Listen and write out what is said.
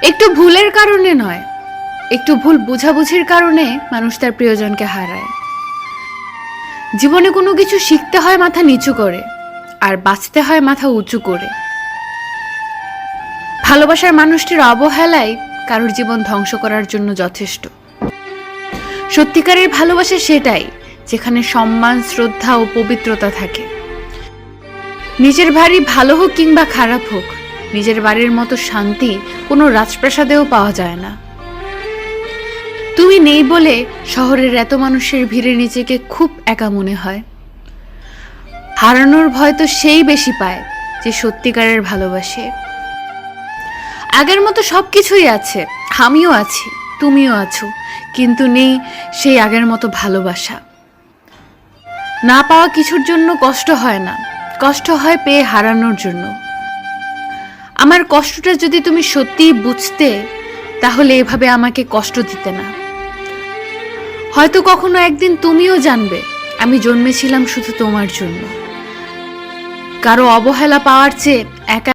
একটু ভুলের কারণে নয়, একটু ভুল বোঝাবুঝির কারণে মানুষ তার প্রিয়জনকে হারায়। জীবনে কোনো কিছু শিখতে হয় মাথা নিচু করে, আর বাঁচতে হয় মাথা উঁচু করে। ভালোবাসার মানুষটির অবহেলাই কারোর জীবন ধ্বংস করার জন্য যথেষ্ট। সত্যিকারের ভালোবাসা সেটাই যেখানে সম্মান, শ্রদ্ধা ও পবিত্রতা থাকে। নিজের বাড়ি ভালো হোক কিংবা খারাপ হোক, নিজের বাড়ির মতো শান্তি কোনো রাজপ্রাসাদেও পাওয়া যায় না। তুমি নেই বলে শহরের এত মানুষের ভিড়ে নিজেকে খুব একা মনে হয়। হারানোর ভয় তো সেই বেশি পায় যে সত্যিকারের ভালোবাসে। আগের মতো সবকিছুই আছে, আমিও আছি, তুমিও আছো, কিন্তু নেই সেই আগের মতো ভালোবাসা। না পাওয়া কিছুর জন্য কষ্ট হয় না, কষ্ট হয় পেয়ে হারানোর জন্য। আমার কষ্টটা যদি তুমি সত্যিই বুঝতে, তাহলে এভাবে আমাকে কষ্ট দিতে না। হয়তো কখনো একদিন তুমিও জানবে আমি জন্মেছিলাম শুধু তোমার জন্য। কারো অবহেলা পাওয়ার চেয়ে একা